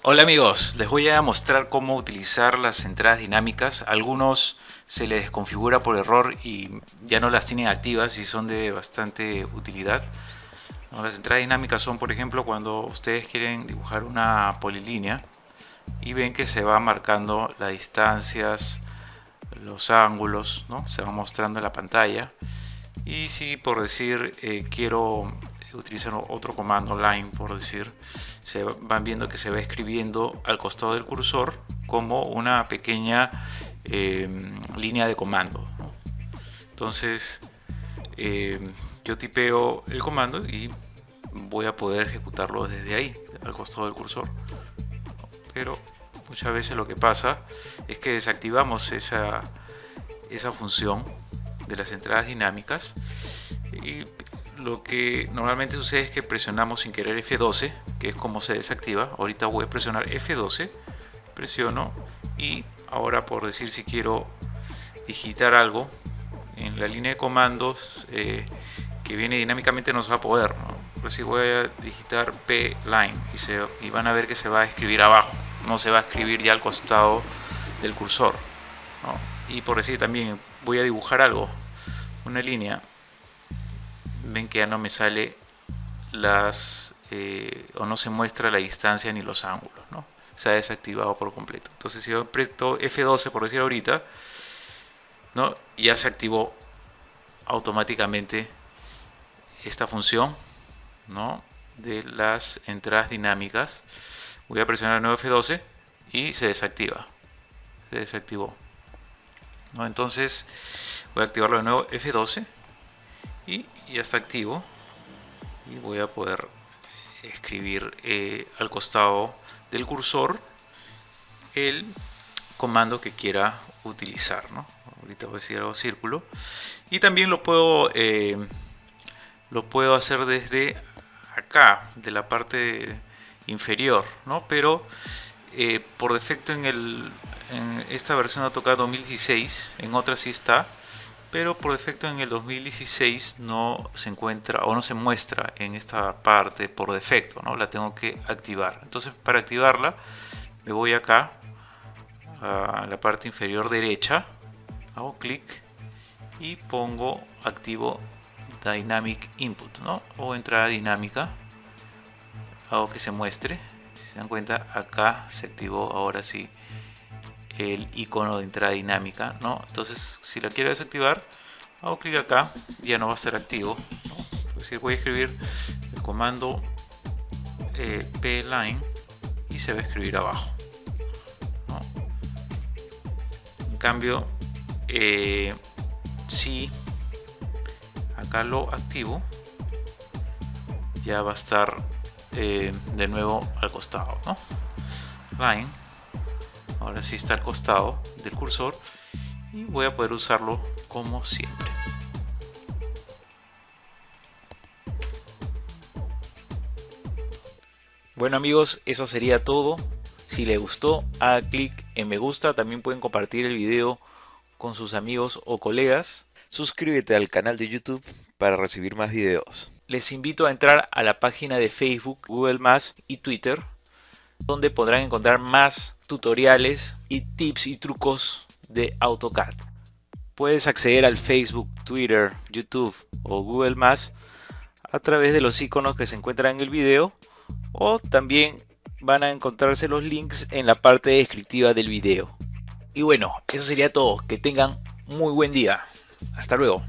Hola amigos, les voy a mostrar cómo utilizar las entradas dinámicas. Algunos se les configura por error y ya no las tienen activas y son de bastante utilidad. ¿No? Las entradas dinámicas son, por ejemplo, cuando ustedes quieren dibujar una polilínea y ven que se va marcando las distancias, los ángulos, ¿no? Se va mostrando en la pantalla. Y si por decir quiero utilizar otro comando line, por decir, se van viendo que se va escribiendo al costado del cursor como una pequeña línea de comando, ¿no? Entonces yo tipeo el comando y voy a poder ejecutarlo desde ahí, al costado del cursor. Pero muchas veces lo que pasa es que desactivamos esa función de las entradas dinámicas y lo que normalmente sucede es que presionamos sin querer F12, que es como se desactiva. Ahorita voy a presionar F12, presiono y ahora, por decir, si quiero digitar algo en la línea de comandos que viene dinámicamente, no se va a poder, ¿no? Por si voy a digitar P line y van a ver que se va a escribir abajo, no se va a escribir ya al costado del cursor, ¿no? Y por decir también voy a dibujar algo, una línea, ven que ya no me sale o no se muestra la distancia ni los ángulos, ¿no? Se ha desactivado por completo. Entonces si yo aprieto F12, por decir ahorita, ¿no? Ya se activó automáticamente esta función, ¿no? De las entradas dinámicas. Voy a presionar el nuevo F12 y se desactiva. Se desactivó, ¿no? Entonces voy a activarlo de nuevo F12 y ya está activo. Y voy a poder escribir al costado del cursor el comando que quiera utilizar, ¿no? Ahorita voy a decir algo círculo. Y también lo puedo hacer desde acá, de la parte inferior, ¿no? Pero por defecto en esta versión AutoCAD 2016, en otras sí está, pero por defecto en el 2016 no se encuentra o no se muestra en esta parte por defecto, ¿no? La tengo que activar. Entonces, para activarla me voy acá a la parte inferior derecha, hago clic y pongo activo Dynamic Input, ¿no? O entrada dinámica, hago que se muestre. Si se dan cuenta, acá se activó ahora sí el icono de entrada dinámica, ¿no? Entonces, si la quiero desactivar, hago clic acá, ya no va a estar activo, ¿no? Es decir, voy a escribir el comando pline y se va a escribir abajo, ¿no? En cambio, si acá lo activo, ya va a estar de nuevo al costado, ¿no? Line, ahora sí está al costado del cursor y voy a poder usarlo como siempre. Bueno amigos, eso sería todo. Si les gustó, haga clic en me gusta. También pueden compartir el video con sus amigos o colegas. Suscríbete al canal de YouTube para recibir más videos. Les invito a entrar a la página de Facebook, Google Más y Twitter, donde podrán encontrar más tutoriales y tips y trucos de AutoCAD. Puedes acceder al Facebook, Twitter, YouTube o Google Más a través de los iconos que se encuentran en el video, o también van a encontrarse los links en la parte descriptiva del video. Y bueno, eso sería todo. Que tengan muy buen día. Hasta luego.